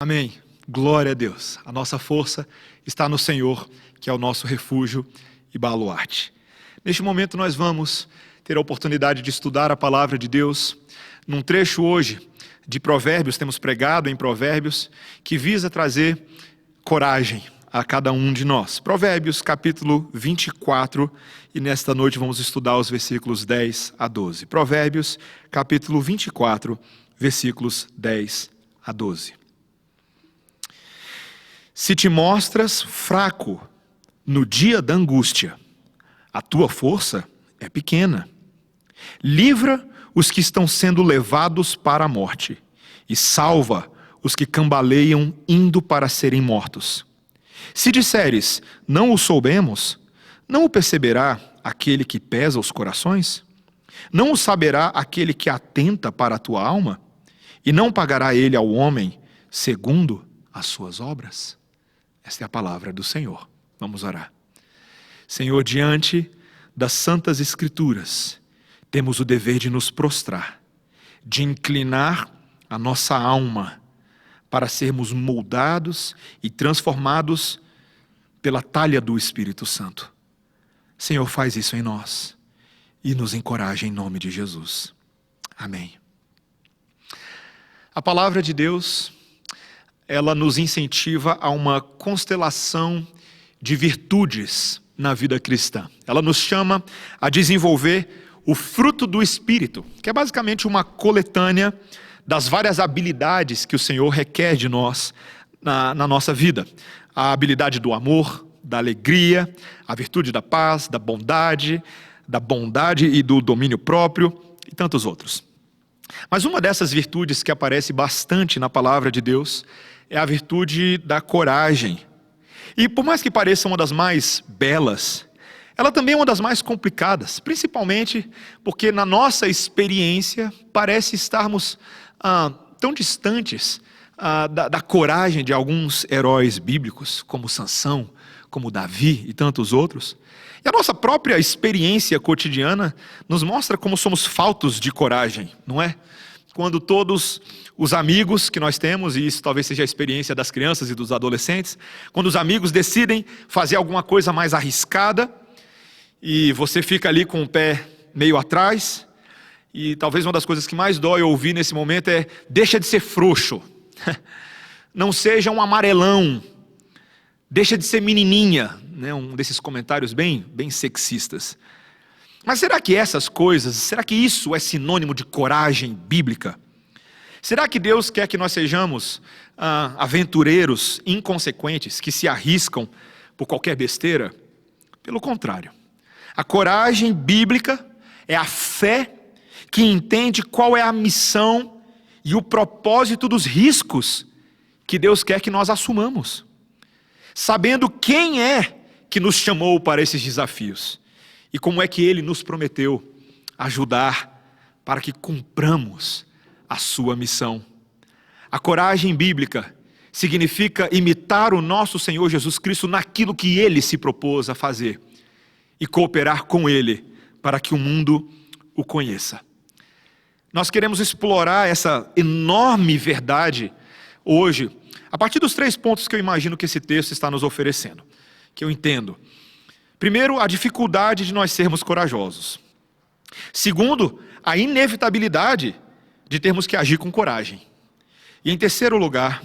Amém. Glória a Deus. A nossa força está no Senhor, que é o nosso refúgio e baluarte. Neste momento nós vamos ter a oportunidade de estudar a palavra de Deus num trecho hoje de Provérbios, temos pregado em Provérbios, que visa trazer coragem a cada um de nós. Provérbios capítulo 24, e nesta noite vamos estudar os versículos 10 a 12. Provérbios capítulo 24, versículos 10 a 12. Se te mostras fraco no dia da angústia, a tua força é pequena. Livra os que estão sendo levados para a morte e salva os que cambaleiam indo para serem mortos. Se disseres, não o soubemos, não o perceberá aquele que pesa os corações? Não o saberá aquele que atenta para a tua alma? E não pagará ele ao homem segundo as suas obras? Esta é a palavra do Senhor. Vamos orar. Senhor, diante das santas escrituras, temos o dever de nos prostrar, de inclinar a nossa alma para sermos moldados e transformados pela talha do Espírito Santo. Senhor, faz isso em nós e nos encoraja em nome de Jesus. Amém. A palavra de Deus, ela nos incentiva a uma constelação de virtudes na vida cristã. Ela nos chama a desenvolver o fruto do Espírito, que é basicamente uma coletânea das várias habilidades que o Senhor requer de nós na nossa vida. A habilidade do amor, da alegria, a virtude da paz, da bondade e do domínio próprio e tantos outros. Mas uma dessas virtudes que aparece bastante na palavra de Deus é a virtude da coragem. E por mais que pareça uma das mais belas, ela também é uma das mais complicadas, principalmente porque na nossa experiência parece estarmos tão distantes da coragem de alguns heróis bíblicos, como Sansão, como Davi e tantos outros. E a nossa própria experiência cotidiana nos mostra como somos faltos de coragem, não é? Quando todos os amigos que nós temos, e isso talvez seja a experiência das crianças e dos adolescentes, quando os amigos decidem fazer alguma coisa mais arriscada, e você fica ali com o pé meio atrás, e talvez uma das coisas que mais dói ouvir nesse momento é: deixa de ser frouxo, não seja um amarelão, deixa de ser menininha, né? Um desses comentários bem sexistas. Mas será que essas coisas, será que isso é sinônimo de coragem bíblica? Será que Deus quer que nós sejamos aventureiros inconsequentes, que se arriscam por qualquer besteira? Pelo contrário. A coragem bíblica é a fé que entende qual é a missão e o propósito dos riscos que Deus quer que nós assumamos, sabendo quem é que nos chamou para esses desafios e como é que Ele nos prometeu ajudar para que cumpramos a sua missão. A coragem bíblica significa imitar o nosso Senhor Jesus Cristo naquilo que Ele se propôs a fazer e cooperar com Ele para que o mundo o conheça. Nós queremos explorar essa enorme verdade hoje, a partir dos 3 pontos que eu imagino que esse texto está nos oferecendo, que eu entendo. Primeiro, a dificuldade de nós sermos corajosos. Segundo, a inevitabilidade de termos que agir com coragem. E em terceiro lugar,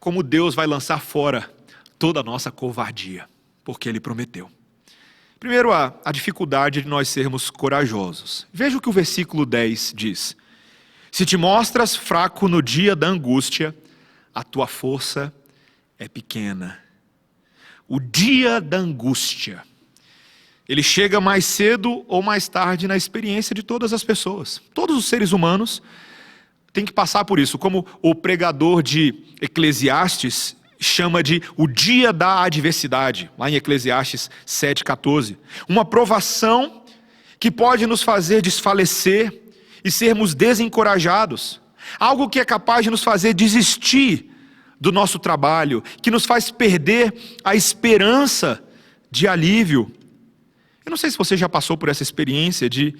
como Deus vai lançar fora toda a nossa covardia, porque Ele prometeu. Primeiro, a dificuldade de nós sermos corajosos. Veja o que o versículo 10 diz: se te mostras fraco no dia da angústia, a tua força é pequena. O dia da angústia, ele chega mais cedo ou mais tarde na experiência de todas as pessoas. Todos os seres humanos têm que passar por isso, como o pregador de Eclesiastes chama de o dia da adversidade, lá em Eclesiastes 7,14. Uma provação que pode nos fazer desfalecer e sermos desencorajados. Algo que é capaz de nos fazer desistir do nosso trabalho, que nos faz perder a esperança de alívio. Eu não sei se você já passou por essa experiência de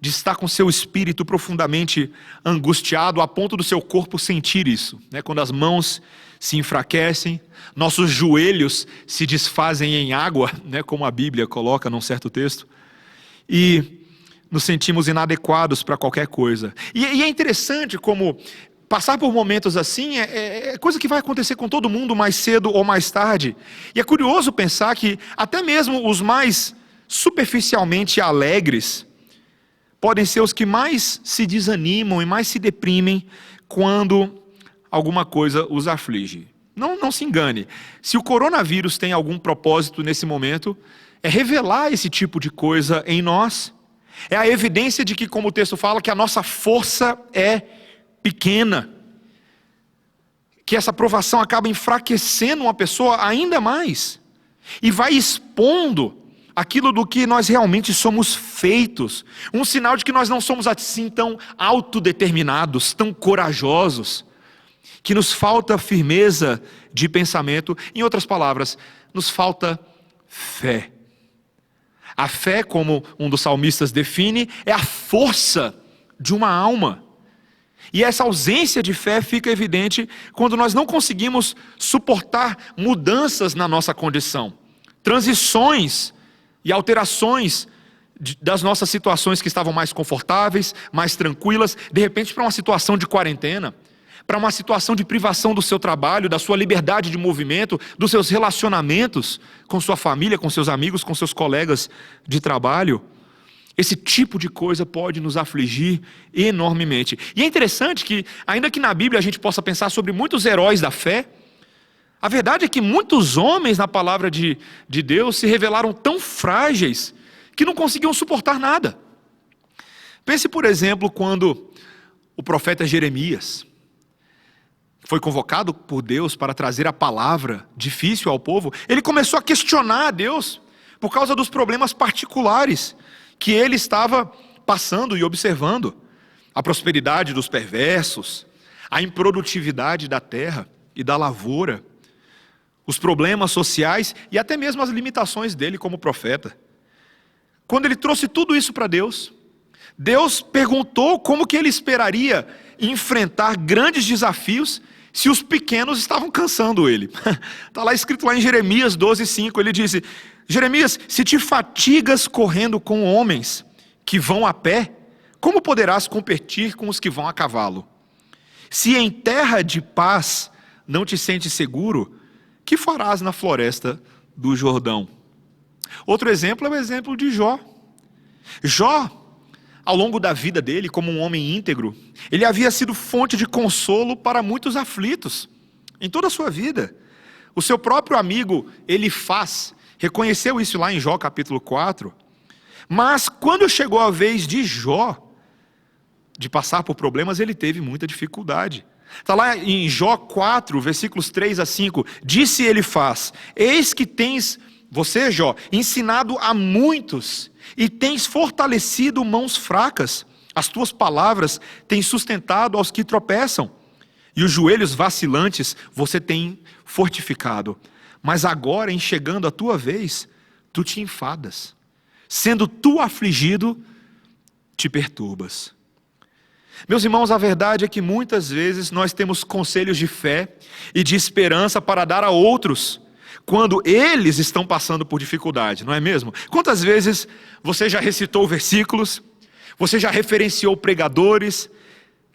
de estar com seu espírito profundamente angustiado a ponto do seu corpo sentir isso, né? Quando as mãos se enfraquecem, nossos joelhos se desfazem em água, né? Como a Bíblia coloca num certo texto, e nos sentimos inadequados para qualquer coisa. E é interessante como passar por momentos assim é coisa que vai acontecer com todo mundo mais cedo ou mais tarde. E é curioso pensar que até mesmo os mais superficialmente alegres podem ser os que mais se desanimam e mais se deprimem quando alguma coisa os aflige. Não se engane, se o coronavírus tem algum propósito nesse momento, é revelar esse tipo de coisa em nós. É a evidência de que, como o texto fala, que a nossa força é pequena. Que essa provação acaba enfraquecendo uma pessoa ainda mais. E vai expondo aquilo do que nós realmente somos feitos. Um sinal de que nós não somos assim tão autodeterminados, tão corajosos. Que nos falta firmeza de pensamento. Em outras palavras, nos falta fé. A fé, como um dos salmistas define, é a força de uma alma. E essa ausência de fé fica evidente quando nós não conseguimos suportar mudanças na nossa condição. Transições e alterações das nossas situações que estavam mais confortáveis, mais tranquilas, de repente para uma situação de quarentena, para uma situação de privação do seu trabalho, da sua liberdade de movimento, dos seus relacionamentos com sua família, com seus amigos, com seus colegas de trabalho. Esse tipo de coisa pode nos afligir enormemente. E é interessante que, ainda que na Bíblia a gente possa pensar sobre muitos heróis da fé, a verdade é que muitos homens na palavra de Deus se revelaram tão frágeis que não conseguiam suportar nada. Pense, por exemplo, quando o profeta Jeremias foi convocado por Deus para trazer a palavra difícil ao povo, ele começou a questionar a Deus por causa dos problemas particulares que ele estava passando e observando. A prosperidade dos perversos, a improdutividade da terra e da lavoura, os problemas sociais e até mesmo as limitações dele como profeta. Quando ele trouxe tudo isso para Deus, Deus perguntou como que ele esperaria enfrentar grandes desafios se os pequenos estavam cansando ele. Está lá escrito lá em Jeremias 12:5, ele disse: Jeremias, se te fatigas correndo com homens que vão a pé, como poderás competir com os que vão a cavalo? Se em terra de paz não te sentes seguro, que farás na floresta do Jordão? Outro exemplo é o exemplo de Jó. Jó, ao longo da vida dele, como um homem íntegro, ele havia sido fonte de consolo para muitos aflitos, em toda a sua vida. O seu próprio amigo Elifaz reconheceu isso lá em Jó capítulo 4. Mas quando chegou a vez de Jó, de passar por problemas, ele teve muita dificuldade. Está lá em Jó 4, versículos 3-5, disse Elifaz: eis que tens, você Jó, ensinado a muitos, e tens fortalecido mãos fracas, as tuas palavras têm sustentado aos que tropeçam, e os joelhos vacilantes você tem fortificado. Mas agora, em chegando a tua vez, tu te enfadas, sendo tu afligido, te perturbas. Meus irmãos, a verdade é que muitas vezes nós temos conselhos de fé e de esperança para dar a outros, quando eles estão passando por dificuldade, não é mesmo? Quantas vezes você já recitou versículos, você já referenciou pregadores,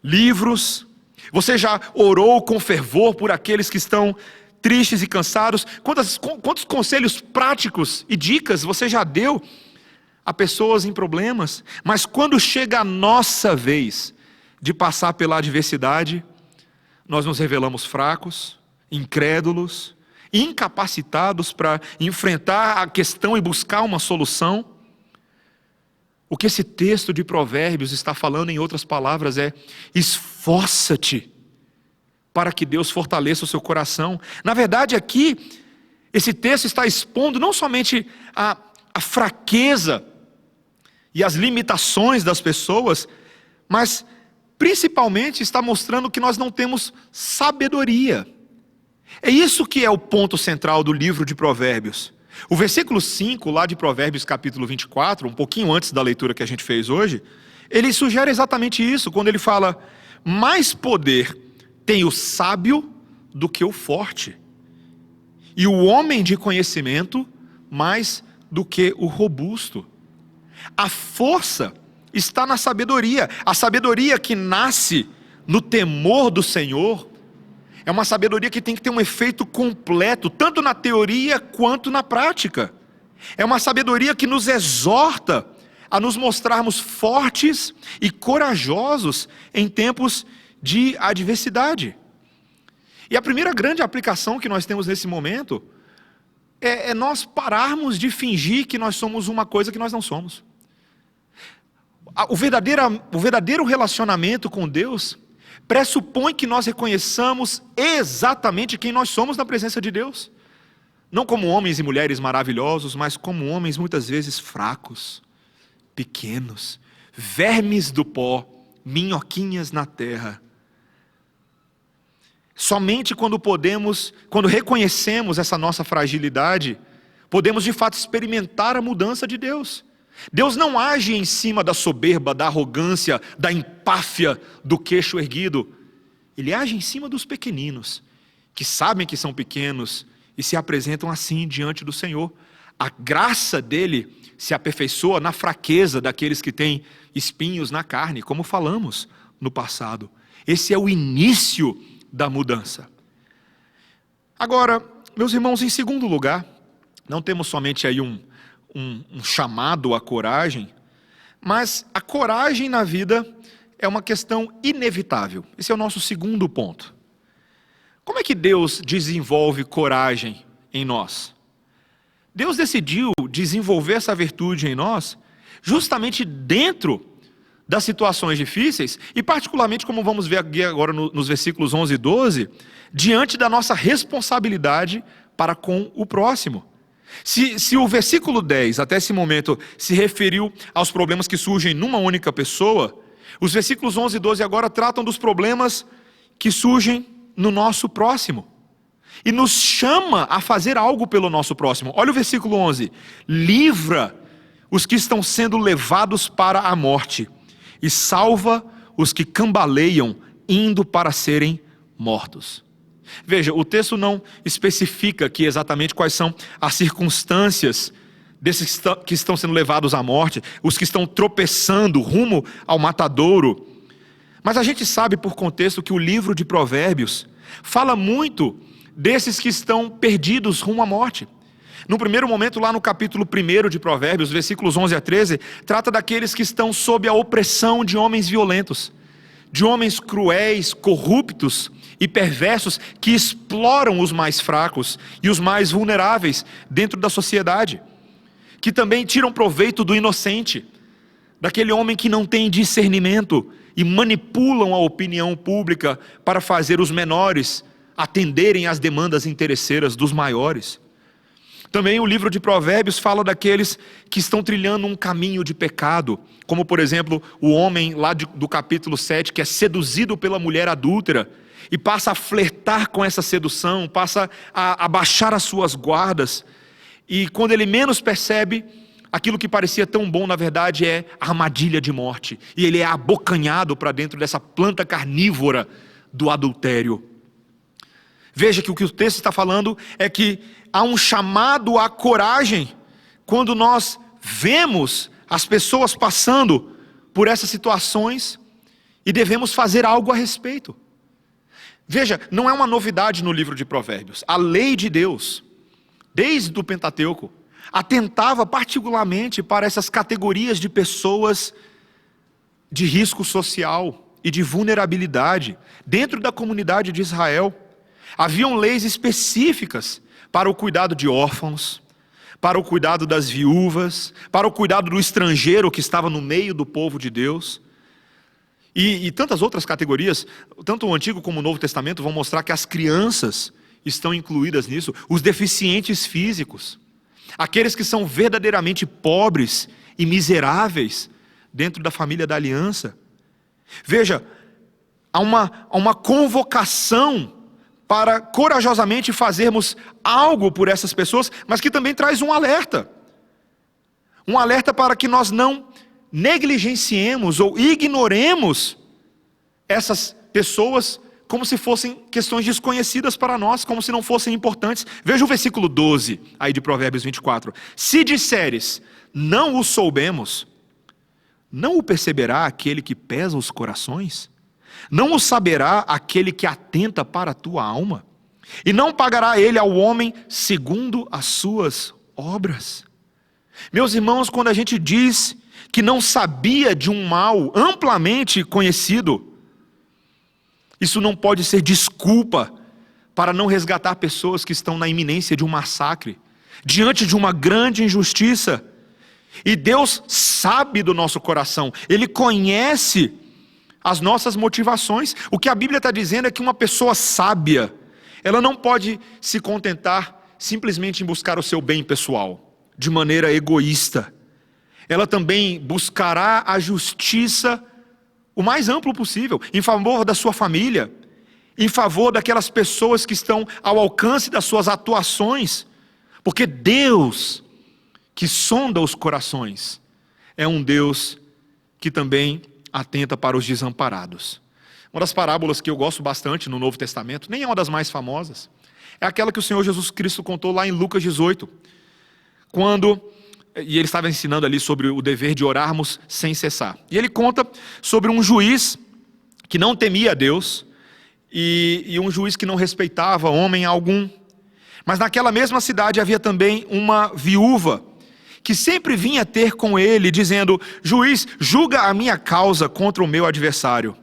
livros, você já orou com fervor por aqueles que estão tristes e cansados? Quantos conselhos práticos e dicas você já deu a pessoas em problemas? Mas quando chega a nossa vez de passar pela adversidade, nós nos revelamos fracos, incrédulos, incapacitados para enfrentar a questão e buscar uma solução. O que esse texto de Provérbios está falando, em outras palavras, é: esforça-te para que Deus fortaleça o seu coração. Na verdade, aqui, esse texto está expondo não somente a fraqueza e as limitações das pessoas, mas principalmente está mostrando que nós não temos sabedoria. É isso que é o ponto central do livro de Provérbios. O versículo 5, lá de Provérbios capítulo 24, um pouquinho antes da leitura que a gente fez hoje, Ele sugere exatamente isso, quando ele fala: mais poder tem o sábio do que o forte, e o homem de conhecimento mais do que o robusto. A força está na sabedoria. A sabedoria que nasce no temor do Senhor é uma sabedoria que tem que ter um efeito completo, tanto na teoria quanto na prática. É uma sabedoria que nos exorta a nos mostrarmos fortes e corajosos em tempos de adversidade. E a primeira grande aplicação que nós temos nesse momento é nós pararmos de fingir que nós somos uma coisa que nós não somos. O verdadeiro relacionamento com Deus pressupõe que nós reconheçamos exatamente quem nós somos na presença de Deus. Não como homens e mulheres maravilhosos, mas como homens muitas vezes fracos, pequenos, vermes do pó, minhoquinhas na terra. Somente quando reconhecemos essa nossa fragilidade, podemos de fato experimentar a mudança de Deus. Deus não age em cima da soberba, da arrogância, da empáfia, do queixo erguido. Ele age em cima dos pequeninos, que sabem que são pequenos e se apresentam assim diante do Senhor. A graça dele se aperfeiçoa na fraqueza daqueles que têm espinhos na carne, como falamos no passado. Esse é o início da mudança. Agora, meus irmãos, em segundo lugar, não temos somente aí um chamado à coragem, mas a coragem na vida é uma questão inevitável. Esse é o nosso segundo ponto. Como é que Deus desenvolve coragem em nós? Deus decidiu desenvolver essa virtude em nós justamente dentro das situações difíceis, e particularmente, como vamos ver aqui agora nos versículos 11 e 12, diante da nossa responsabilidade para com o próximo. Se o versículo 10, até esse momento, se referiu aos problemas que surgem numa única pessoa, os versículos 11 e 12 agora tratam dos problemas que surgem no nosso próximo, e nos chama a fazer algo pelo nosso próximo. Olha o versículo 11: livra os que estão sendo levados para a morte, e salva os que cambaleiam, indo para serem mortos. Veja, o texto não especifica aqui exatamente quais são as circunstâncias desses que estão sendo levados à morte, os que estão tropeçando rumo ao matadouro. Mas a gente sabe por contexto que o livro de Provérbios fala muito desses que estão perdidos rumo à morte. No primeiro momento, lá no capítulo 1 de Provérbios, versículos 11 a 13, trata daqueles que estão sob a opressão de homens violentos, de homens cruéis, corruptos e perversos, que exploram os mais fracos e os mais vulneráveis dentro da sociedade, que também tiram proveito do inocente, daquele homem que não tem discernimento e manipulam a opinião pública para fazer os menores atenderem às demandas interesseiras dos maiores. Também o livro de Provérbios fala daqueles que estão trilhando um caminho de pecado, como por exemplo o homem lá do capítulo 7, que é seduzido pela mulher adúltera e passa a flertar com essa sedução, passa a baixar as suas guardas, e quando ele menos percebe, aquilo que parecia tão bom na verdade é armadilha de morte, e ele é abocanhado para dentro dessa planta carnívora do adultério. Veja que o que o texto está falando é que há um chamado à coragem quando nós vemos as pessoas passando por essas situações e devemos fazer algo a respeito. Veja, não é uma novidade no livro de Provérbios. A lei de Deus, desde o Pentateuco, atentava particularmente para essas categorias de pessoas de risco social e de vulnerabilidade dentro da comunidade de Israel. Haviam leis específicas para o cuidado de órfãos, para o cuidado das viúvas, para o cuidado do estrangeiro que estava no meio do povo de Deus. E tantas outras categorias, tanto o Antigo como o Novo Testamento vão mostrar que as crianças estão incluídas nisso, os deficientes físicos, aqueles que são verdadeiramente pobres e miseráveis dentro da família da aliança. Veja, há uma convocação para corajosamente fazermos algo por essas pessoas, mas que também traz um alerta para que nós não negligenciemos ou ignoremos essas pessoas como se fossem questões desconhecidas para nós, como se não fossem importantes. Veja o versículo 12 aí de Provérbios 24. Se disseres, não o soubemos, não o perceberá aquele que pesa os corações? Não o saberá aquele que atenta para a tua alma? E não pagará ele ao homem segundo as suas obras? Meus irmãos, quando a gente diz que não sabia de um mal amplamente conhecido, isso não pode ser desculpa para não resgatar pessoas que estão na iminência de um massacre, diante de uma grande injustiça. E Deus sabe do nosso coração, Ele conhece as nossas motivações. O que a Bíblia está dizendo é que uma pessoa sábia, ela não pode se contentar simplesmente em buscar o seu bem pessoal, de maneira egoísta. Ela também buscará a justiça o mais amplo possível, em favor da sua família, em favor daquelas pessoas que estão ao alcance das suas atuações, porque Deus, que sonda os corações, é um Deus que também atenta para os desamparados. Uma das parábolas que eu gosto bastante no Novo Testamento, nem é uma das mais famosas, é aquela que o Senhor Jesus Cristo contou lá em Lucas 18, e ele estava ensinando ali sobre o dever de orarmos sem cessar. E ele conta sobre um juiz que não temia a Deus, e um juiz que não respeitava homem algum. Mas naquela mesma cidade havia também uma viúva, que sempre vinha ter com ele, dizendo, juiz, julga a minha causa contra o meu adversário.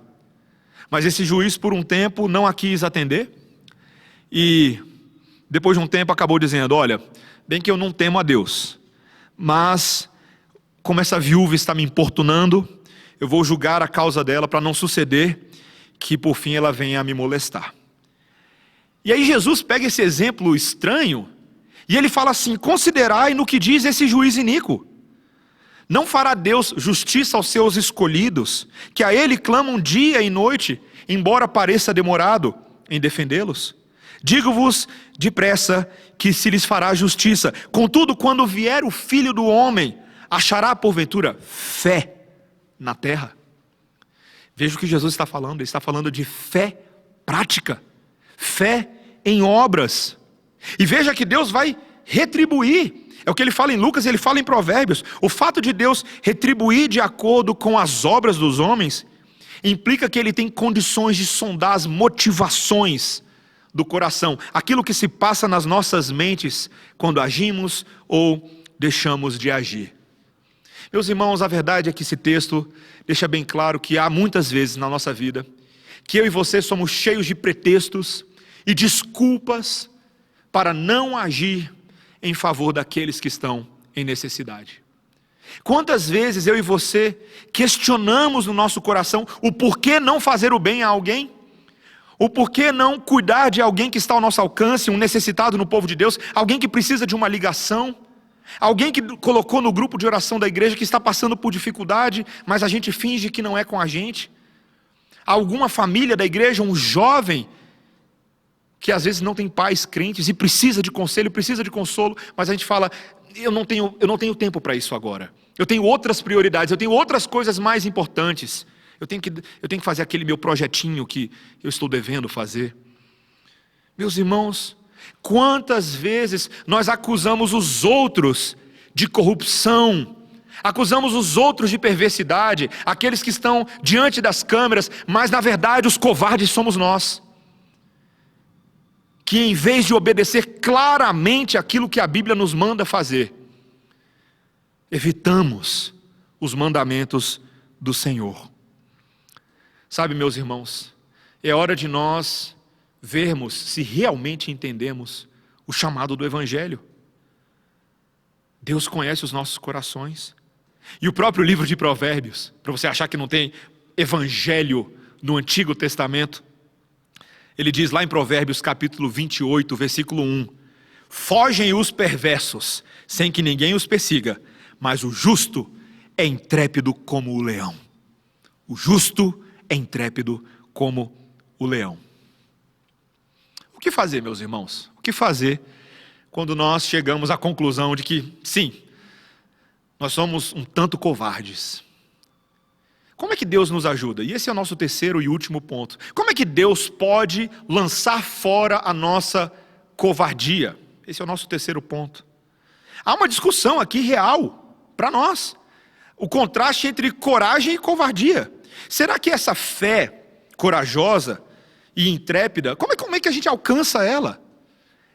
Mas esse juiz por um tempo não a quis atender, e depois de um tempo acabou dizendo, olha, bem que eu não temo a Deus, mas como essa viúva está me importunando, eu vou julgar a causa dela para não suceder que por fim ela venha a me molestar. E aí Jesus pega esse exemplo estranho e ele fala assim, considerai no que diz esse juiz iníquo. Não fará Deus justiça aos seus escolhidos, que a ele clamam dia e noite, embora pareça demorado em defendê-los? Digo-vos depressa que se lhes fará justiça. Contudo, quando vier o Filho do Homem, achará porventura fé na terra? Veja o que Jesus está falando. Ele está falando de fé prática, fé em obras. E veja que Deus vai retribuir. É o que ele fala em Lucas, ele fala em Provérbios. O fato de Deus retribuir de acordo com as obras dos homens implica que ele tem condições de sondar as motivações do coração, aquilo que se passa nas nossas mentes quando agimos ou deixamos de agir. Meus irmãos, a verdade é que esse texto deixa bem claro que há muitas vezes na nossa vida que eu e você somos cheios de pretextos e desculpas para não agir em favor daqueles que estão em necessidade. Quantas vezes eu e você questionamos no nosso coração o porquê não fazer o bem a alguém? O porquê não cuidar de alguém que está ao nosso alcance, um necessitado no povo de Deus, alguém que precisa de uma ligação, alguém que colocou no grupo de oração da igreja que está passando por dificuldade, mas a gente finge que não é com a gente. Alguma família da igreja, um jovem que às vezes não tem pais crentes e precisa de conselho, precisa de consolo, mas a gente fala, eu não tenho tempo para isso agora. Eu tenho outras prioridades, eu tenho outras coisas mais importantes. Eu tenho que fazer aquele meu projetinho que eu estou devendo fazer. Meus irmãos, quantas vezes nós acusamos os outros de corrupção, acusamos os outros de perversidade, aqueles que estão diante das câmeras, mas na verdade os covardes somos nós, que em vez de obedecer claramente aquilo que a Bíblia nos manda fazer, evitamos os mandamentos do Senhor. Sabe, meus irmãos, é hora de nós vermos se realmente entendemos o chamado do Evangelho. Deus conhece os nossos corações. E o próprio livro de Provérbios, para você achar que não tem Evangelho no Antigo Testamento, ele diz lá em Provérbios capítulo 28, versículo 1, fogem os perversos, sem que ninguém os persiga, mas o justo é intrépido como o leão. O justo é intrépido como o leão. O que fazer, meus irmãos? O que fazer quando nós chegamos à conclusão de que, sim, nós somos um tanto covardes. Como é que Deus nos ajuda? E esse é o nosso terceiro e último ponto. Como é que Deus pode lançar fora a nossa covardia? Esse é o nosso terceiro ponto. Há uma discussão aqui real para nós. O contraste entre coragem e covardia. Será que essa fé corajosa e intrépida, como é que a gente alcança ela?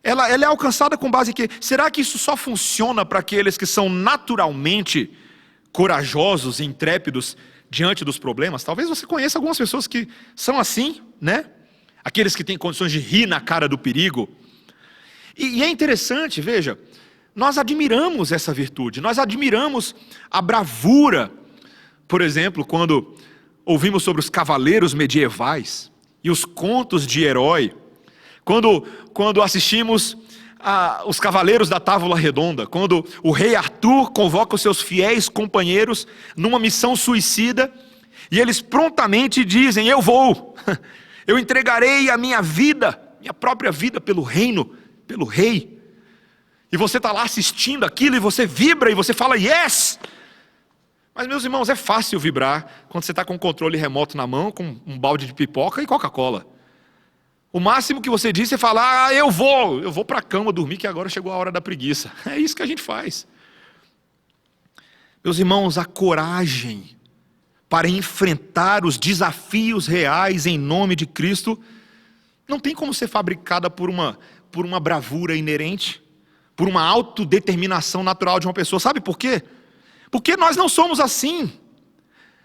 Ela é alcançada com base em quê? Será que isso só funciona para aqueles que são naturalmente corajosos e intrépidos diante dos problemas? Talvez você conheça algumas pessoas que são assim, né? Aqueles que têm condições de rir na cara do perigo. E é interessante, veja, nós admiramos essa virtude, nós admiramos a bravura. Por exemplo, quando ouvimos sobre os cavaleiros medievais e os contos de herói, quando assistimos os Cavaleiros da Távola Redonda, quando o rei Arthur convoca os seus fiéis companheiros numa missão suicida, e eles prontamente dizem: eu vou, eu entregarei a minha vida, minha própria vida pelo reino, pelo rei. E você está lá assistindo aquilo e você vibra e você fala yes! Mas, meus irmãos, é fácil vibrar quando você está com o controle remoto na mão, com um balde de pipoca e Coca-Cola. O máximo que você diz, você fala: eu vou para a cama dormir, que agora chegou a hora da preguiça. É isso que a gente faz. Meus irmãos, a coragem para enfrentar os desafios reais em nome de Cristo não tem como ser fabricada por uma bravura inerente, por uma autodeterminação natural de uma pessoa. Sabe por quê? Porque nós não somos assim.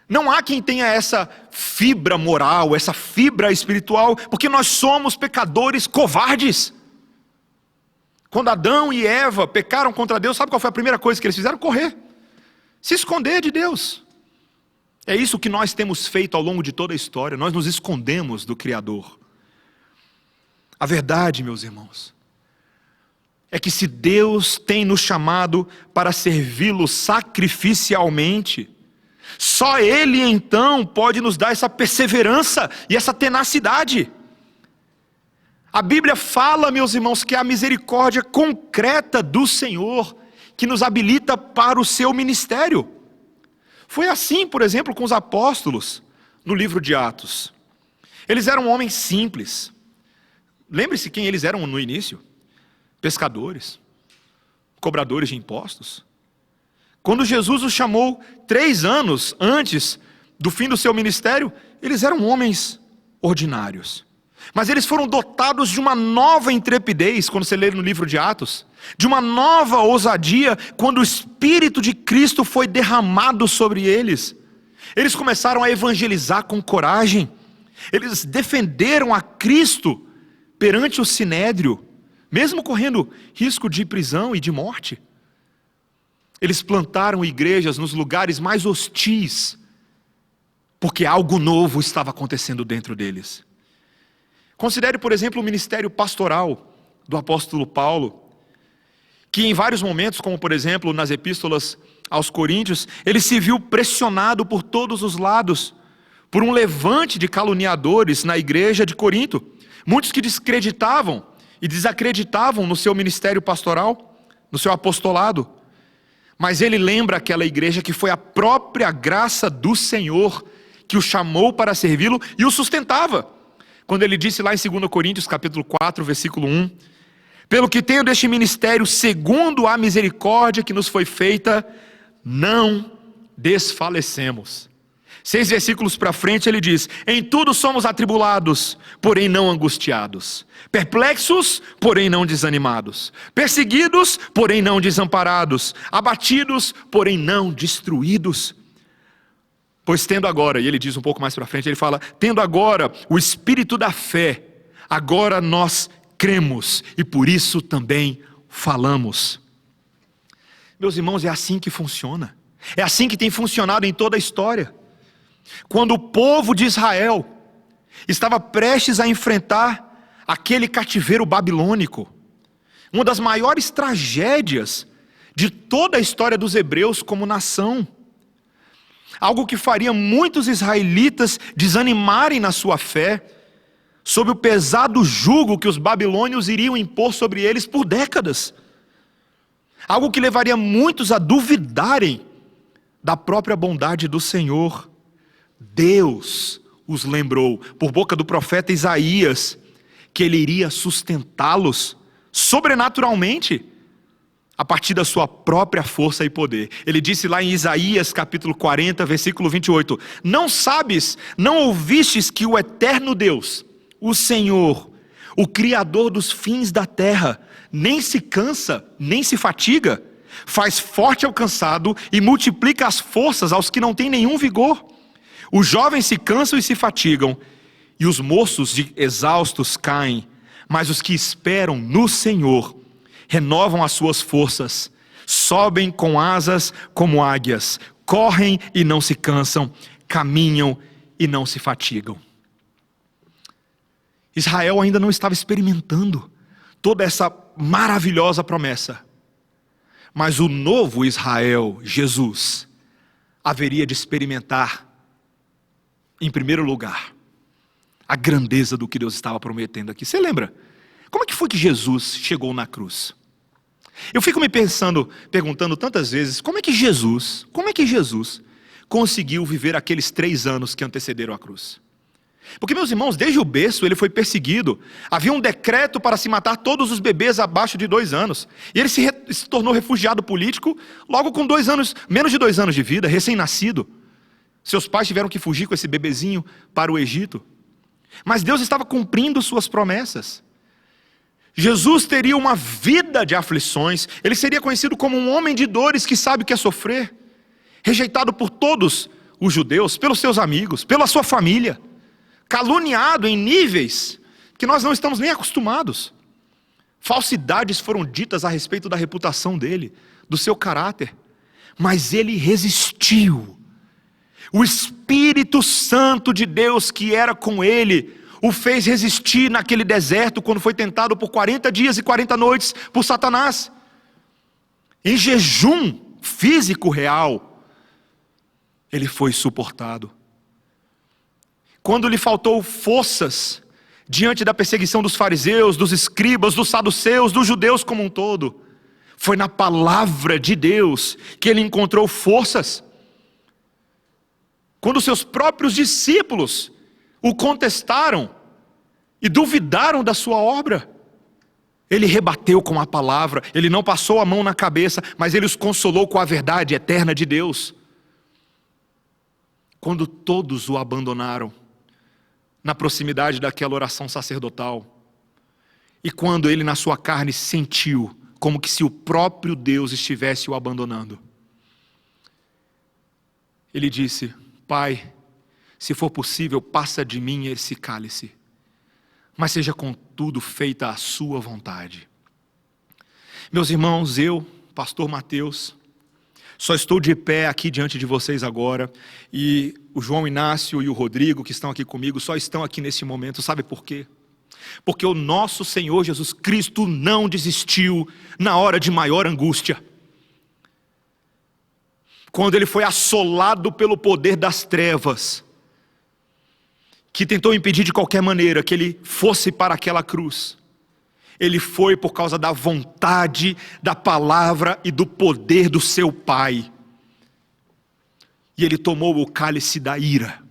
Não há quem tenha essa fibra moral, essa fibra espiritual, porque nós somos pecadores covardes. Quando Adão e Eva pecaram contra Deus, sabe qual foi a primeira coisa que eles fizeram? Correr, se esconder de Deus. É isso que nós temos feito ao longo de toda a história, nós nos escondemos do Criador. A verdade, meus irmãos, é que se Deus tem nos chamado para servi-lo sacrificialmente, só Ele então pode nos dar essa perseverança e essa tenacidade. A Bíblia fala, meus irmãos, que é a misericórdia concreta do Senhor que nos habilita para o seu ministério. Foi assim, por exemplo, com os apóstolos no livro de Atos. Eles eram homens simples. Lembre-se quem eles eram no início: pescadores, cobradores de impostos. Quando Jesus os chamou 3 anos antes do fim do seu ministério, eles eram homens ordinários. Mas eles foram dotados de uma nova intrepidez, quando você lê no livro de Atos, de uma nova ousadia, quando o Espírito de Cristo foi derramado sobre eles. Eles começaram a evangelizar com coragem. Eles defenderam a Cristo perante o Sinédrio, mesmo correndo risco de prisão e de morte. Eles plantaram igrejas nos lugares mais hostis, porque algo novo estava acontecendo dentro deles. Considere, por exemplo, o ministério pastoral do apóstolo Paulo, que em vários momentos, como por exemplo nas epístolas aos Coríntios, ele se viu pressionado por todos os lados, por um levante de caluniadores na igreja de Corinto, muitos que descreditavam e desacreditavam no seu ministério pastoral, no seu apostolado. Mas ele lembra aquela igreja que foi a própria graça do Senhor que o chamou para servi-lo e o sustentava. Quando ele disse lá em 2 Coríntios capítulo 4, versículo 1, pelo que tenho deste ministério, segundo a misericórdia que nos foi feita, não desfalecemos. 6 versículos para frente ele diz: em tudo somos atribulados, porém não angustiados, perplexos, porém não desanimados, perseguidos, porém não desamparados, abatidos, porém não destruídos. Pois tendo agora, e ele diz um pouco mais para frente, ele fala: tendo agora o espírito da fé, agora nós cremos e por isso também falamos. Meus irmãos, é assim que funciona. É assim que tem funcionado em toda a história. Quando o povo de Israel estava prestes a enfrentar aquele cativeiro babilônico, uma das maiores tragédias de toda a história dos hebreus como nação, algo que faria muitos israelitas desanimarem na sua fé, sob o pesado jugo que os babilônios iriam impor sobre eles por décadas, algo que levaria muitos a duvidarem da própria bondade do Senhor. Deus os lembrou, por boca do profeta Isaías, que ele iria sustentá-los sobrenaturalmente, a partir da sua própria força e poder. Ele disse lá em Isaías capítulo 40, versículo 28, não sabes, não ouvistes que o eterno Deus, o Senhor, o Criador dos fins da terra, nem se cansa, nem se fatiga, faz forte ao cansado e multiplica as forças aos que não têm nenhum vigor. Os jovens se cansam e se fatigam, e os moços exaustos caem, mas os que esperam no Senhor renovam as suas forças, sobem com asas como águias, correm e não se cansam, caminham e não se fatigam. Israel ainda não estava experimentando toda essa maravilhosa promessa, mas o novo Israel, Jesus, haveria de experimentar, em primeiro lugar, a grandeza do que Deus estava prometendo aqui. Você lembra? Como é que foi que Jesus chegou na cruz? Eu fico me perguntando tantas vezes, como é que Jesus conseguiu viver aqueles 3 anos que antecederam a cruz? Porque, meus irmãos, desde o berço ele foi perseguido. Havia um decreto para se matar todos os bebês abaixo de 2 anos. E ele se tornou refugiado político logo com 2 anos, menos de 2 anos de vida, recém-nascido. Seus pais tiveram que fugir com esse bebezinho para o Egito. Mas Deus estava cumprindo suas promessas. Jesus teria uma vida de aflições, ele seria conhecido como um homem de dores que sabe o que é sofrer, rejeitado por todos os judeus, pelos seus amigos, pela sua família, caluniado em níveis que nós não estamos nem acostumados. Falsidades foram ditas a respeito da reputação dele, do seu caráter, mas ele resistiu. O Espírito Santo de Deus que era com ele o fez resistir naquele deserto quando foi tentado por 40 dias e 40 noites por Satanás. Em jejum físico real, ele foi suportado. Quando lhe faltou forças diante da perseguição dos fariseus, dos escribas, dos saduceus, dos judeus como um todo, foi na palavra de Deus que ele encontrou forças. Quando seus próprios discípulos o contestaram e duvidaram da sua obra, ele rebateu com a palavra, ele não passou a mão na cabeça, mas ele os consolou com a verdade eterna de Deus. Quando todos o abandonaram, na proximidade daquela oração sacerdotal, e quando ele na sua carne sentiu como que se o próprio Deus estivesse o abandonando, ele disse: Pai, se for possível, passa de mim esse cálice, mas seja contudo feita a sua vontade. Meus irmãos, eu, pastor Mateus, só estou de pé aqui diante de vocês agora, e o João Inácio e o Rodrigo, que estão aqui comigo, só estão aqui nesse momento. Sabe por quê? Porque o nosso Senhor Jesus Cristo não desistiu na hora de maior angústia. Quando ele foi assolado pelo poder das trevas, que tentou impedir de qualquer maneira que ele fosse para aquela cruz, ele foi por causa da vontade, da palavra e do poder do seu Pai. E ele tomou o cálice da ira,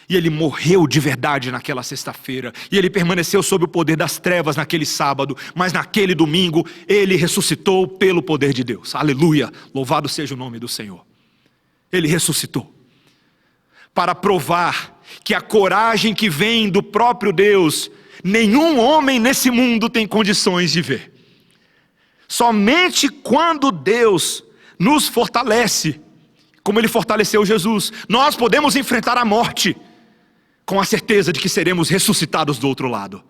e ele morreu de verdade naquela sexta-feira, e ele permaneceu sob o poder das trevas naquele sábado, mas naquele domingo ele ressuscitou pelo poder de Deus. Aleluia, louvado seja o nome do Senhor. Ele ressuscitou para provar que a coragem que vem do próprio Deus, nenhum homem nesse mundo tem condições de ver. Somente quando Deus nos fortalece, como ele fortaleceu Jesus, nós podemos enfrentar a morte com a certeza de que seremos ressuscitados do outro lado,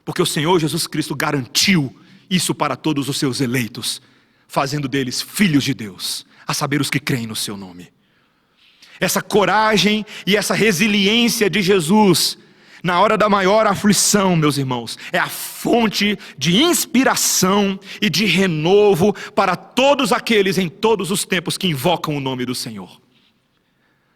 porque o Senhor Jesus Cristo garantiu isso para todos os seus eleitos, fazendo deles filhos de Deus, a saber, os que creem no seu nome. Essa coragem e essa resiliência de Jesus na hora da maior aflição, meus irmãos, é a fonte de inspiração e de renovo para todos aqueles em todos os tempos que invocam o nome do Senhor.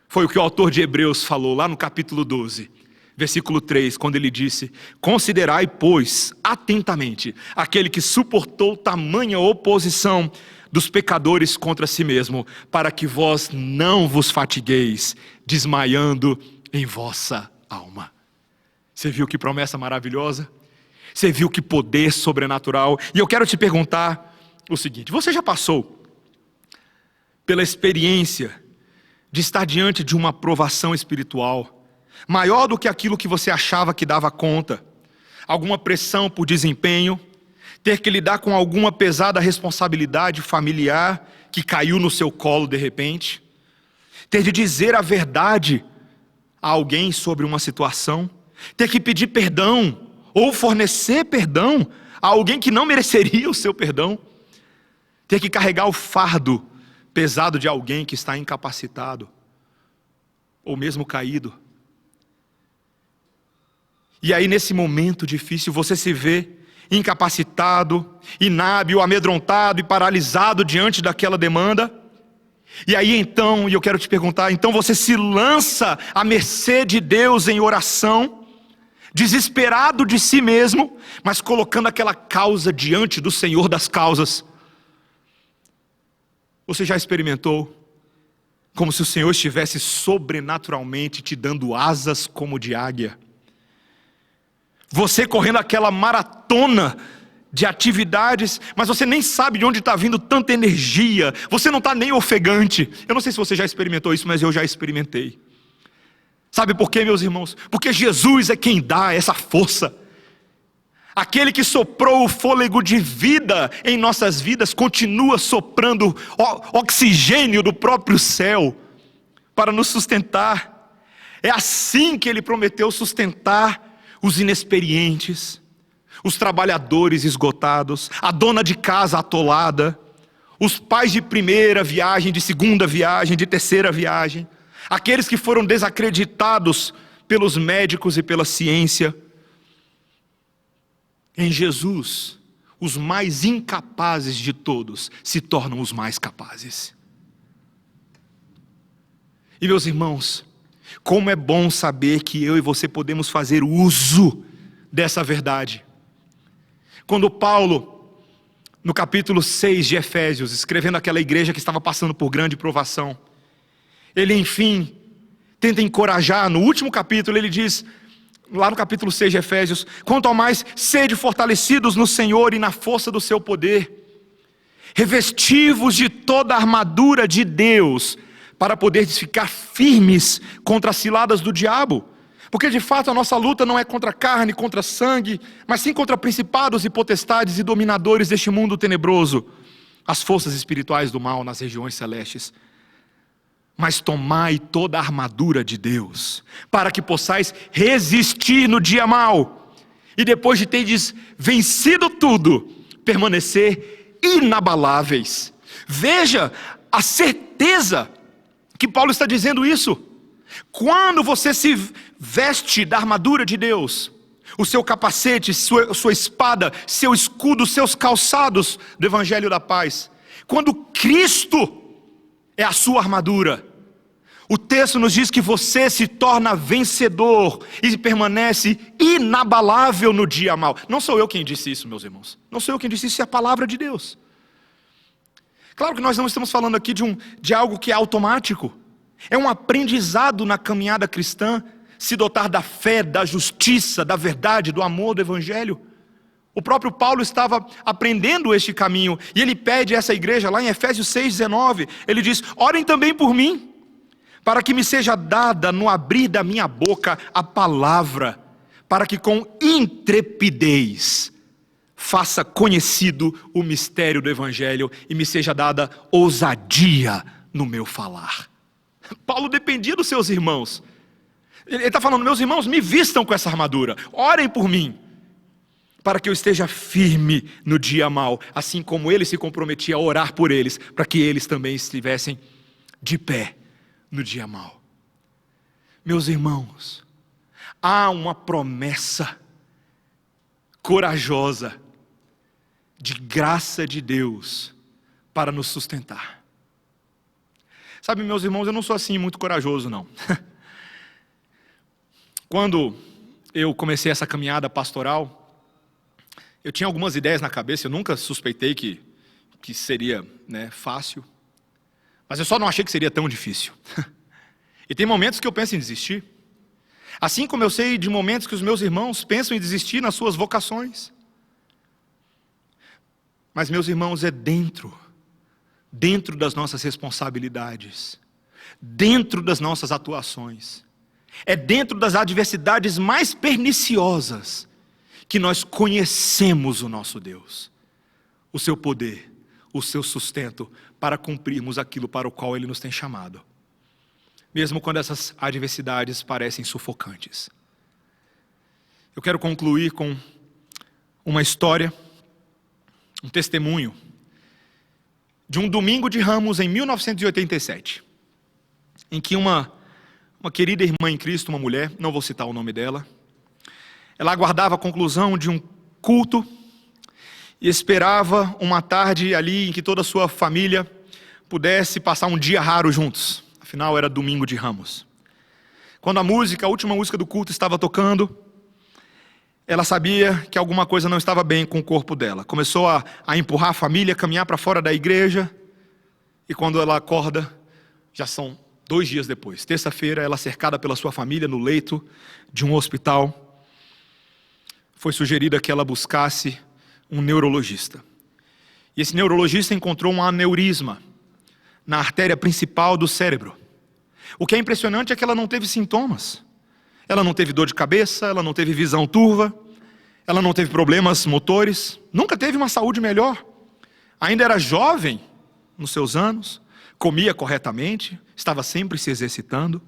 Foi o que o autor de Hebreus falou lá no capítulo 12, versículo 3, quando ele disse: considerai, pois, atentamente aquele que suportou tamanha oposição dos pecadores contra si mesmo, para que vós não vos fatigueis, desmaiando em vossa alma. Você viu que promessa maravilhosa? Você viu que poder sobrenatural? E eu quero te perguntar o seguinte: você já passou pela experiência de estar diante de uma provação espiritual maior do que aquilo que você achava que dava conta? Alguma pressão por desempenho, ter que lidar com alguma pesada responsabilidade familiar que caiu no seu colo de repente, ter de dizer a verdade a alguém sobre uma situação, ter que pedir perdão ou fornecer perdão a alguém que não mereceria o seu perdão, ter que carregar o fardo pesado de alguém que está incapacitado ou mesmo caído. E aí, nesse momento difícil, você se vê incapacitado, inábil, amedrontado e paralisado diante daquela demanda. E aí então, e eu quero te perguntar, então você se lança à mercê de Deus em oração, desesperado de si mesmo, mas colocando aquela causa diante do Senhor das causas. Você já experimentou como se o Senhor estivesse sobrenaturalmente te dando asas como de águia? Você correndo aquela maratona de atividades, mas você nem sabe de onde está vindo tanta energia, você não está nem ofegante. Eu não sei se você já experimentou isso, mas eu já experimentei. Sabe por quê, meus irmãos? Porque Jesus é quem dá essa força. Aquele que soprou o fôlego de vida em nossas vidas, continua soprando oxigênio do próprio céu para nos sustentar. É assim que Ele prometeu sustentar os inexperientes, os trabalhadores esgotados, a dona de casa atolada, os pais de primeira viagem, de segunda viagem, de terceira viagem, aqueles que foram desacreditados pelos médicos e pela ciência. Em Jesus, os mais incapazes de todos se tornam os mais capazes. E meus irmãos, como é bom saber que eu e você podemos fazer uso dessa verdade. Quando Paulo, no capítulo 6 de Efésios, escrevendo aquela igreja que estava passando por grande provação, ele enfim tenta encorajar. No último capítulo ele diz, lá no capítulo 6 de Efésios: quanto ao mais, sede fortalecidos no Senhor e na força do seu poder, revestivos de toda a armadura de Deus, para poderes ficar firmes contra as ciladas do diabo. Porque de fato a nossa luta não é contra carne, contra sangue, mas sim contra principados e potestades e dominadores deste mundo tenebroso, as forças espirituais do mal nas regiões celestes. Mas tomai toda a armadura de Deus, para que possais resistir no dia mau, e depois de terdes vencido tudo, permanecer inabaláveis. Veja a certeza que Paulo está dizendo isso. Quando você se veste da armadura de Deus, o seu capacete, sua espada, seu escudo, seus calçados do Evangelho da Paz, quando Cristo é a sua armadura, o texto nos diz que você se torna vencedor e permanece inabalável no dia mau. Não sou eu quem disse isso, meus irmãos. Não sou eu quem disse isso, é a palavra de Deus. Claro que nós não estamos falando aqui de algo que é automático. É um aprendizado na caminhada cristã, se dotar da fé, da justiça, da verdade, do amor do Evangelho. O próprio Paulo estava aprendendo este caminho, e ele pede a essa igreja, lá em Efésios 6,19, ele diz: orem também por mim, para que me seja dada no abrir da minha boca a palavra, para que com intrepidez faça conhecido o mistério do Evangelho e me seja dada ousadia no meu falar. Paulo dependia dos seus irmãos. Ele está falando: meus irmãos, me vistam com essa armadura, orem por mim, para que eu esteja firme no dia mau, assim como ele se comprometia a orar por eles, para que eles também estivessem de pé no dia mau. Meus irmãos, há uma promessa corajosa de graça de Deus para nos sustentar. Sabe, meus irmãos, eu não sou assim muito corajoso, não. Quando eu comecei essa caminhada pastoral, eu tinha algumas ideias na cabeça. Eu nunca suspeitei que que seria, fácil, mas eu só não achei que seria tão difícil. E tem momentos que eu penso em desistir. Assim como eu sei de momentos que os meus irmãos pensam em desistir nas suas vocações. Mas, meus irmãos, é dentro das nossas responsabilidades, dentro das nossas atuações, é dentro das adversidades mais perniciosas que nós conhecemos o nosso Deus, o seu poder, o seu sustento para cumprirmos aquilo para o qual Ele nos tem chamado. Mesmo quando essas adversidades parecem sufocantes. Eu quero concluir com uma história, um testemunho, de um domingo de Ramos em 1987, em que uma querida irmã em Cristo, uma mulher, não vou citar o nome dela, ela aguardava a conclusão de um culto e esperava uma tarde ali em que toda a sua família pudesse passar um dia raro juntos. Afinal, era domingo de Ramos. Quando a última música do culto estava tocando, ela sabia que alguma coisa não estava bem com o corpo dela. Começou a empurrar a família, caminhar para fora da igreja. E quando ela acorda, já são 2 dias depois. Terça-feira, ela cercada pela sua família no leito de um hospital. Foi sugerida que ela buscasse um neurologista. E esse neurologista encontrou um aneurisma na artéria principal do cérebro. O que é impressionante é que ela não teve sintomas. Ela não teve dor de cabeça, ela não teve visão turva, ela não teve problemas motores, nunca teve uma saúde melhor. Ainda era jovem nos seus anos, comia corretamente, estava sempre se exercitando,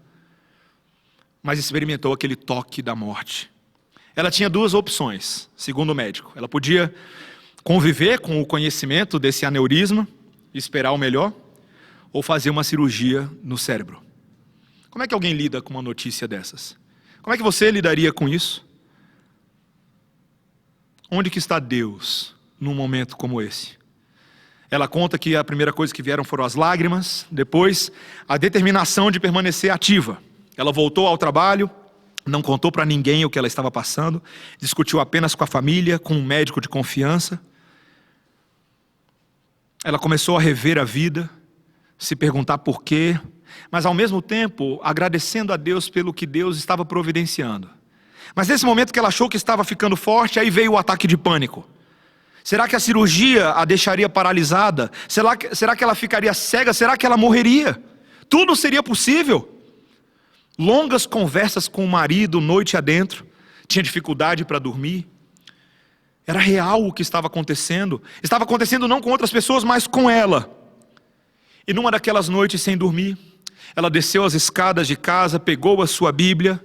mas experimentou aquele toque da morte. Ela tinha 2 opções, segundo o médico. Ela podia conviver com o conhecimento desse aneurisma e esperar o melhor, ou fazer uma cirurgia no cérebro. Como é que alguém lida com uma notícia dessas? Como é que você lidaria com isso? Onde que está Deus num momento como esse? Ela conta que a primeira coisa que vieram foram as lágrimas, depois a determinação de permanecer ativa. Ela voltou ao trabalho, não contou para ninguém o que ela estava passando, discutiu apenas com a família, com um médico de confiança. Ela começou a rever a vida, se perguntar por quê, mas ao mesmo tempo agradecendo a Deus pelo que Deus estava providenciando. Mas nesse momento que ela achou que estava ficando forte, aí veio o ataque de pânico. Será que a cirurgia a deixaria paralisada? Será que ela ficaria cega? Será que ela morreria? Tudo seria possível. Longas conversas com o marido, noite adentro, tinha dificuldade para dormir. Era real o que estava acontecendo. Estava acontecendo não com outras pessoas, mas com ela. E numa daquelas noites sem dormir, ela desceu as escadas de casa, pegou a sua Bíblia,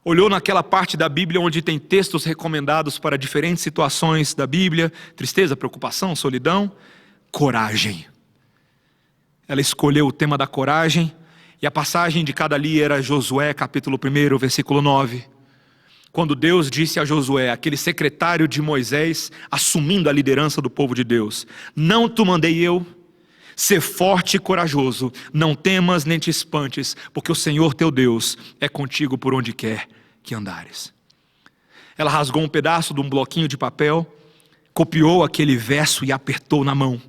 olhou naquela parte da Bíblia onde tem textos recomendados para diferentes situações da Bíblia, tristeza, preocupação, solidão, coragem. Ela escolheu o tema da coragem, e a passagem de cada ali era Josué, capítulo 1, versículo 9. Quando Deus disse a Josué, aquele secretário de Moisés, assumindo a liderança do povo de Deus: não te mandei eu? Ser forte e corajoso, não temas nem te espantes, porque o Senhor teu Deus é contigo por onde quer que andares. Ela rasgou um pedaço de um bloquinho de papel, copiou aquele verso e apertou na mão.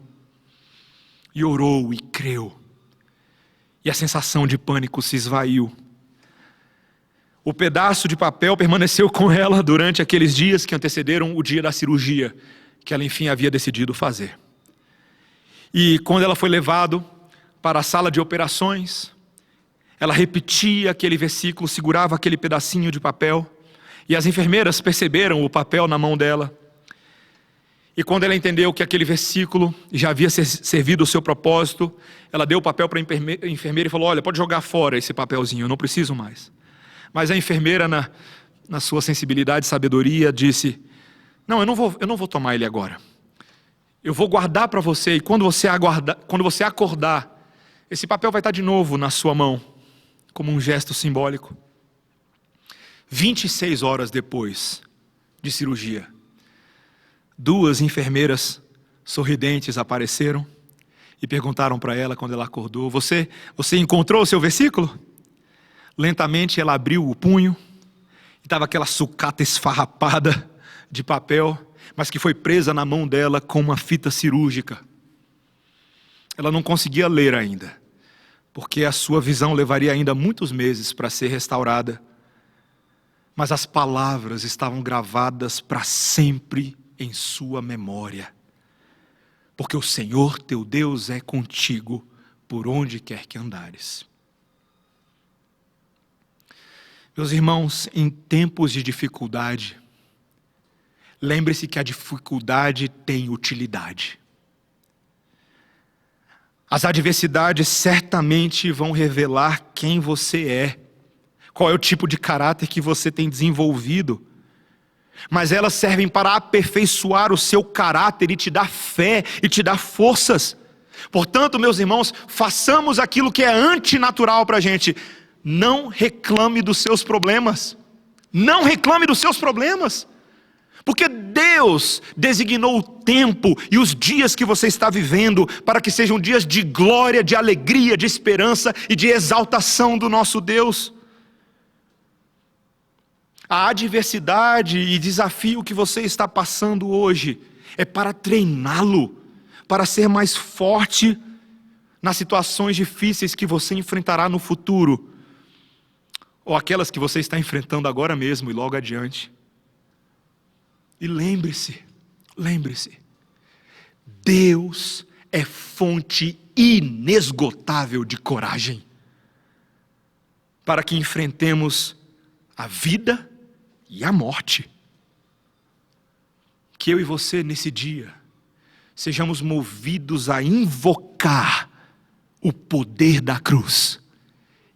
E orou e creu. E a sensação de pânico se esvaiu. O pedaço de papel permaneceu com ela durante aqueles dias que antecederam o dia da cirurgia, que ela enfim havia decidido fazer. E quando ela foi levada para a sala de operações, ela repetia aquele versículo, segurava aquele pedacinho de papel, e as enfermeiras perceberam o papel na mão dela. E quando ela entendeu que aquele versículo já havia servido o seu propósito, ela deu o papel para a enfermeira e falou: olha, pode jogar fora esse papelzinho, eu não preciso mais. Mas a enfermeira, na sua sensibilidade e sabedoria, disse: não, eu não vou tomar ele agora. Eu vou guardar para você, e quando você acordar, esse papel vai estar de novo na sua mão, como um gesto simbólico. 26 horas depois de cirurgia, 2 enfermeiras sorridentes apareceram e perguntaram para ela quando ela acordou: você encontrou o seu versículo? Lentamente ela abriu o punho, e estava aquela sucata esfarrapada de papel, mas que foi presa na mão dela com uma fita cirúrgica. Ela não conseguia ler ainda, porque a sua visão levaria ainda muitos meses para ser restaurada. Mas as palavras estavam gravadas para sempre em sua memória. Porque o Senhor teu Deus é contigo por onde quer que andares. Meus irmãos, em tempos de dificuldade, lembre-se que a dificuldade tem utilidade. As adversidades certamente vão revelar quem você é, qual é o tipo de caráter que você tem desenvolvido. Mas elas servem para aperfeiçoar o seu caráter e te dar fé e te dar forças. Portanto, meus irmãos, façamos aquilo que é antinatural para a gente. Não reclame dos seus problemas. Não reclame dos seus problemas. Porque Deus designou o tempo e os dias que você está vivendo para que sejam dias de glória, de alegria, de esperança e de exaltação do nosso Deus. A adversidade e desafio que você está passando hoje é para treiná-lo, para ser mais forte nas situações difíceis que você enfrentará no futuro, ou aquelas que você está enfrentando agora mesmo e logo adiante. E lembre-se, Deus é fonte inesgotável de coragem para que enfrentemos a vida e a morte. Que eu e você nesse dia sejamos movidos a invocar o poder da cruz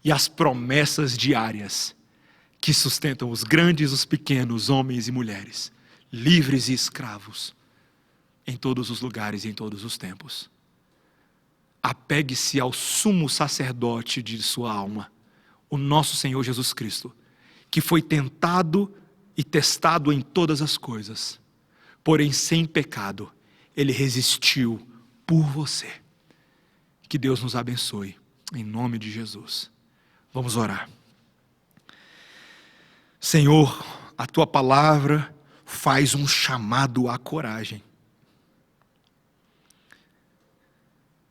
e as promessas diárias que sustentam os grandes e os pequenos, homens e mulheres, livres e escravos, em todos os lugares e em todos os tempos. Apegue-se ao sumo sacerdote de sua alma, o nosso Senhor Jesus Cristo, que foi tentado e testado em todas as coisas, porém sem pecado. Ele resistiu por você. Que Deus nos abençoe, em nome de Jesus. Vamos orar. Senhor, a Tua palavra faz um chamado à coragem.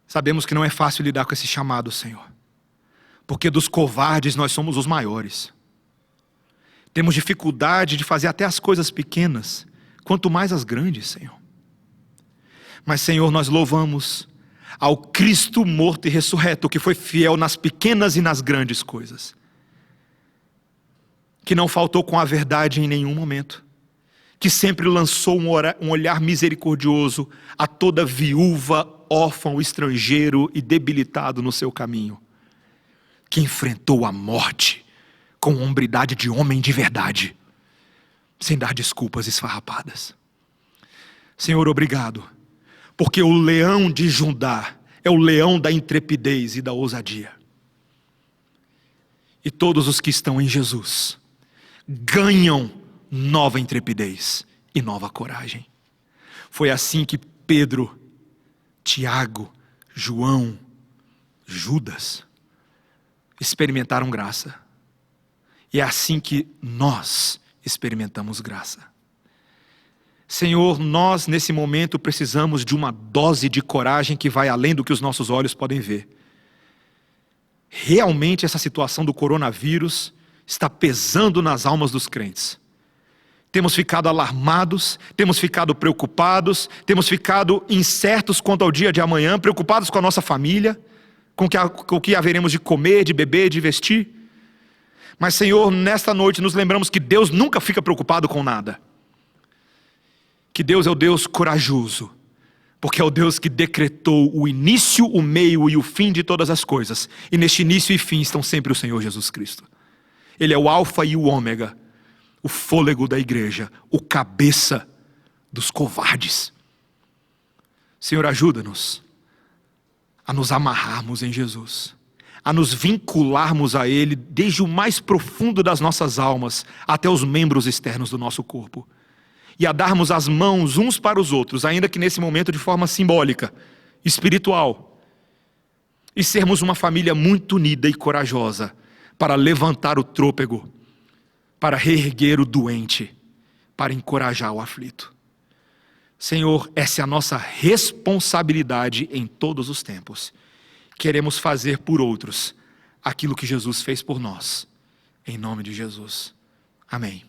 Sabemos que não é fácil lidar com esse chamado, Senhor, porque dos covardes nós somos os maiores. Temos dificuldade de fazer até as coisas pequenas, quanto mais as grandes, Senhor. Mas, Senhor, nós louvamos ao Cristo morto e ressurreto, que foi fiel nas pequenas e nas grandes coisas, que não faltou com a verdade em nenhum momento, que sempre lançou um olhar misericordioso a toda viúva, órfão, estrangeiro e debilitado no seu caminho, que enfrentou a morte com hombridade de homem de verdade, sem dar desculpas esfarrapadas. Senhor, obrigado, porque o leão de Judá é o leão da intrepidez e da ousadia. E todos os que estão em Jesus ganham nova intrepidez e nova coragem. Foi assim que Pedro, Tiago, João, Judas experimentaram graça. E é assim que nós experimentamos graça. Senhor, nós nesse momento precisamos de uma dose de coragem que vai além do que os nossos olhos podem ver. Realmente essa situação do coronavírus está pesando nas almas dos crentes. Temos ficado alarmados, temos ficado preocupados, temos ficado incertos quanto ao dia de amanhã, preocupados com a nossa família, com o que haveremos de comer, de beber, de vestir. Mas, Senhor, nesta noite nos lembramos que Deus nunca fica preocupado com nada. Que Deus é o Deus corajoso, porque é o Deus que decretou o início, o meio e o fim de todas as coisas. E neste início e fim estão sempre o Senhor Jesus Cristo. Ele é o alfa e o ômega, o fôlego da igreja, o cabeça dos covardes. Senhor, ajuda-nos a nos amarrarmos em Jesus, a nos vincularmos a Ele desde o mais profundo das nossas almas até os membros externos do nosso corpo, e a darmos as mãos uns para os outros, ainda que nesse momento de forma simbólica, espiritual, e sermos uma família muito unida e corajosa para levantar o trôpego, para reerguer o doente, para encorajar o aflito. Senhor, essa é a nossa responsabilidade em todos os tempos. Queremos fazer por outros aquilo que Jesus fez por nós. Em nome de Jesus. Amém.